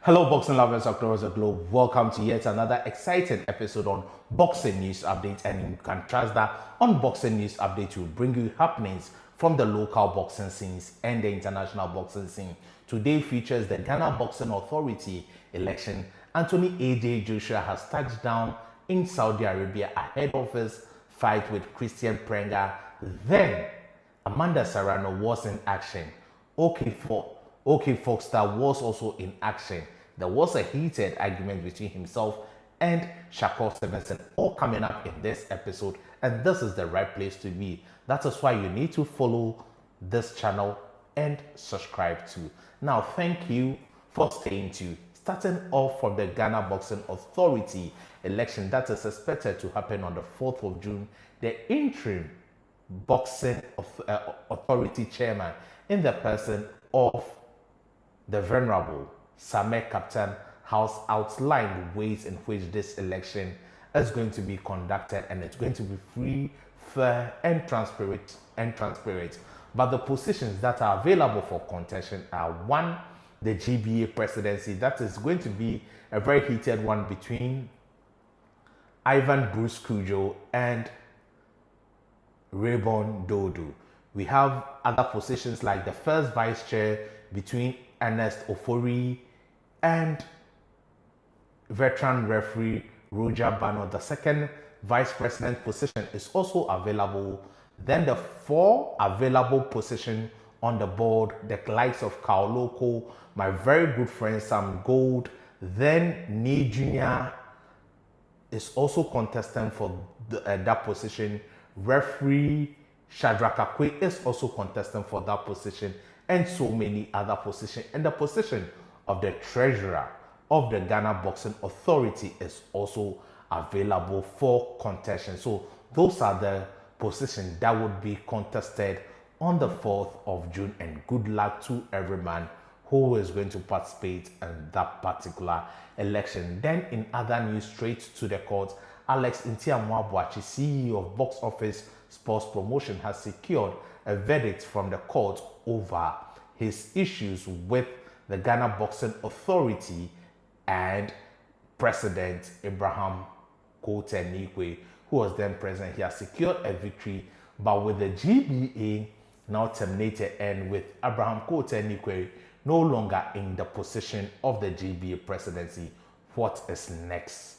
Hello, boxing lovers across the globe. Welcome to yet another exciting episode on Boxing News Update. And you can trust that on Boxing News Update, will bring you happenings from the local boxing scenes and the international boxing scene. Today features the Ghana Boxing Authority election. Anthony AJ Joshua has touched down in Saudi Arabia ahead of his fight with Christian Prenga. Then Amanda Serrano was in action. OK Foxstar was also in action. There was a heated argument between himself and Shakur Stevenson, all coming up in this episode, and this is the right place to be. That is why you need to follow this channel and subscribe to. Now, thank you for staying tuned. Starting off from the Ghana Boxing Authority election that is expected to happen on the 4th of June, the interim Boxing Authority chairman in the person of the Venerable Samek Captain has outlined ways in which this election is going to be conducted, and it's going to be free, fair, and transparent. But the positions that are available for contention are: one, the GBA presidency. That is going to be a very heated one between Ivan Bruce Kujo and Rayburn Dodo. We have other positions like the first vice chair between Ernest Ofori and veteran referee Roger Bano. The second vice president position is also available. Then the four available positions on the board, the likes of Kaoloko, my very good friend Sam Gold, then Nee Jr. is also contesting for that position. Referee Shadrach Akwe is also contesting for that position, and so many other positions. And the position of the treasurer of the Ghana Boxing Authority is also available for contention. So those are the positions that would be contested on the 4th of June, and good luck to every man who is going to participate in that particular election. Then in other news, straight to the court, Alex Ntiamwabuachi, CEO of Box Office Sports Promotion, has secured a verdict from the court over his issues with the Ghana Boxing Authority and President Abraham Kote Nikwe, who was then president. He has secured a victory, but with the GBA now terminated and with Abraham Kote Nikwe no longer in the position of the GBA presidency, what is next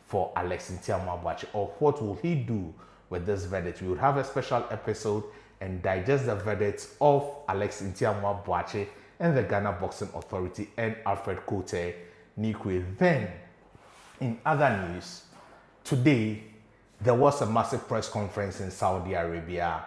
for Alex Ntiamwabuachi, or what will he do with this verdict? We will have a special episode and digest the verdict of Alex Ntiamwabuachi and the Ghana Boxing Authority and Alfred Kote Nikwe. Then, in other news, today there was a massive press conference in Saudi Arabia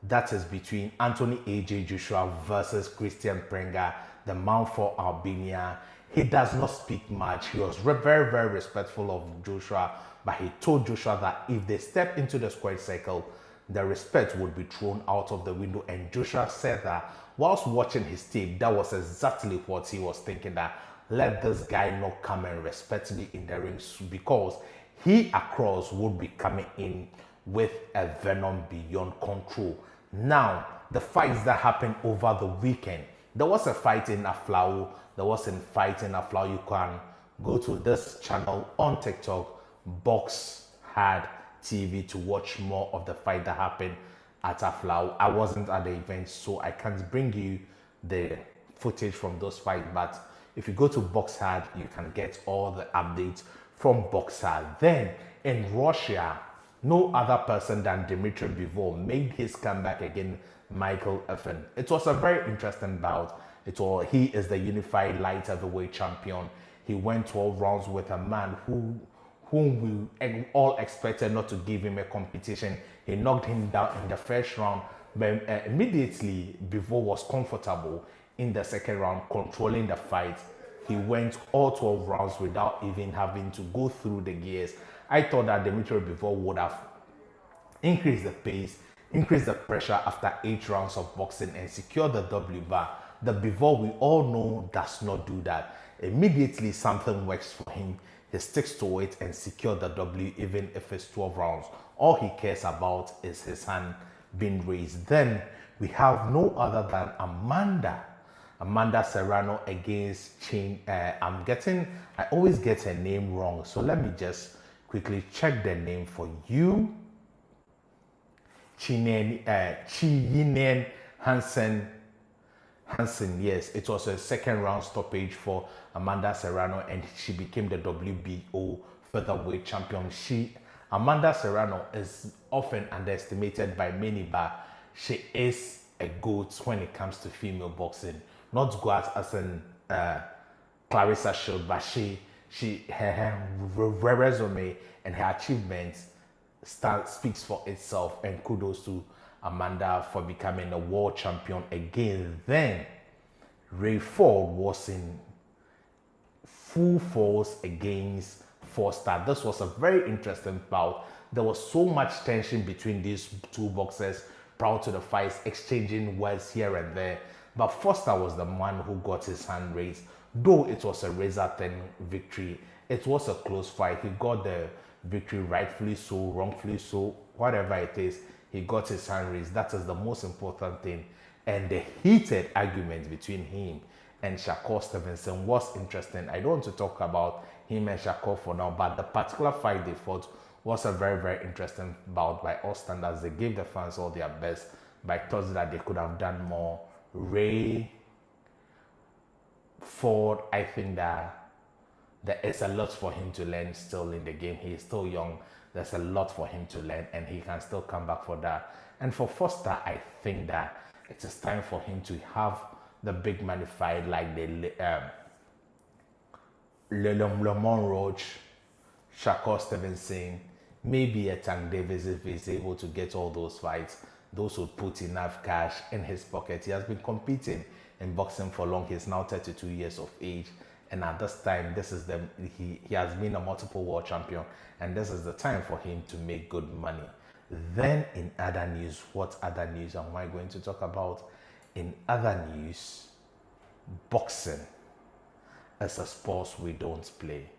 that is between Anthony AJ Joshua versus Christian Prenga, the man for Albania. He does not speak much. He was very, very respectful of Joshua, but he told Joshua that if they step into the squared circle, the respect would be thrown out of the window. And Joshua said that whilst watching his tape, that was exactly what he was thinking, that let this guy not come and respect me in the ring, because he across would be coming in with a venom beyond control. Now, the fights that happened over the weekend, there was a fight in Aflao. You can go to this channel on TikTok, Box Hard TV, to watch more of the fight that happened at Aflao. I wasn't at the event, so I can't bring you the footage from those fights, but if you go to Box Hard, you can get all the updates from Box Hard. Then in Russia, no other person than Dmitry Bivol made his comeback against Michael Effen. It was a very interesting bout. He is the unified light heavyweight champion. He went 12 rounds with a man whom we all expected not to give him a competition. He knocked him down in the first round, but immediately Bivol was comfortable in the second round, controlling the fight. He went all 12 rounds without even having to go through the gears. I thought that Dmitry Bivol would have increased the pace, increased the pressure after 8 rounds of boxing and secure the W bar. The Bivol, we all know, does not do that. Immediately something works for him, he sticks to it and secure the W, even if it's 12 rounds. All he cares about is his hand being raised. Then we have no other than Amanda Amanda Serrano against I always get her name wrong. So let me just quickly check the name for you. Chiyinen Hansen, yes, it was a second round stoppage for Amanda Serrano, and she became the WBO featherweight champion. Amanda Serrano is often underestimated by many, but she is a goat when it comes to female boxing. Not goat as in Clarissa Shield, but her resume and her achievements speaks for itself, and kudos to Amanda for becoming a world champion again. Then Ray Ford was in full force against Foster. This was a very interesting bout. There was so much tension between these two boxers prior to the fights, exchanging words here and there. But Foster was the one who got his hand raised. Though it was a razor-thin victory, it was a close fight. He got the victory, rightfully so, wrongfully so, whatever it is. He got his hand raised. That is the most important thing. And the heated argument between him and Shakur Stevenson was interesting. I don't want to talk about him and Shakur for now, but the particular fight they fought was a very, very interesting bout by all standards. They gave the fans all their best, but I thought that they could have done more. Ray Ford, I think that there is a lot for him to learn still in the game. He is still young. There's a lot for him to learn, and he can still come back for that. And for Foster, I think that it is time for him to have the big money fight like the Lemon Roach, Shakur Stevenson, maybe a Tank Davis if he's able to get all those fights. Those would put enough cash in his pocket. He has been competing in boxing for long. He's now 32 years of age. And at this time, he has been a multiple world champion, and this is the time for him to make good money. Then in other news, what other news am I going to talk about? In other news, boxing is a sport we don't play.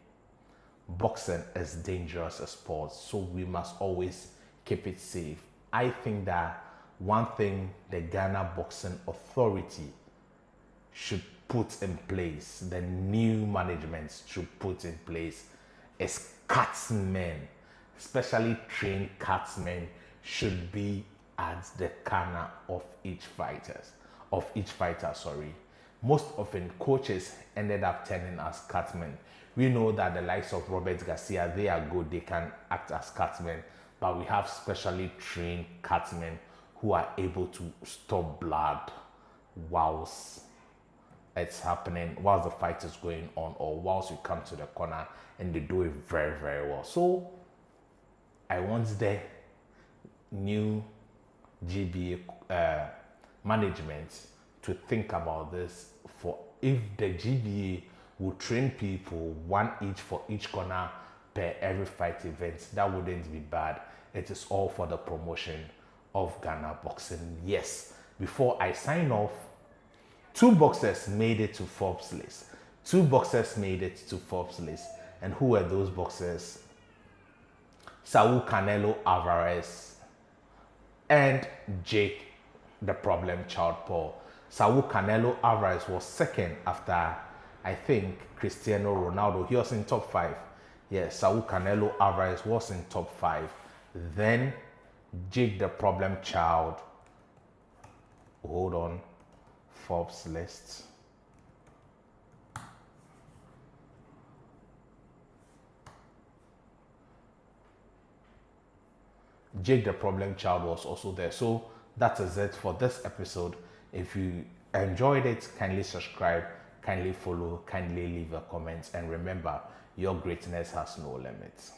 Boxing is dangerous a sport, so we must always keep it safe. I think that one thing the Ghana Boxing Authority should put in place, the new management should put in place, is cartsmen, especially trained cartsmen should be at the corner of each fighter. Most often coaches ended up turning as cartsmen. We know that the likes of Robert Garcia, they are good, they can act as cartsmen, but we have specially trained cartsmen who are able to stop blood whilst it's happening, whilst the fight is going on, or whilst you come to the corner, and they do it very, very well. So I want the new GBA management to think about this. For if the GBA will train people one each for each corner per every fight event, that wouldn't be bad. It is all for the promotion of Ghana boxing. Yes, before I sign off, 2 boxers made it to Forbes list. 2 boxers made it to Forbes list. And who were those boxers? Saul Canelo Alvarez and Jake the Problem Child Paul. Saul Canelo Alvarez was second after, I think, Cristiano Ronaldo. He was in top 5. Yes, Saul Canelo Alvarez was in top 5. Then Jake the Problem Child. Hold on. Forbes list. Jake the Problem Child was also there. So that is it for this episode. If you enjoyed it, kindly subscribe, kindly follow, kindly leave a comment, and remember, your greatness has no limits.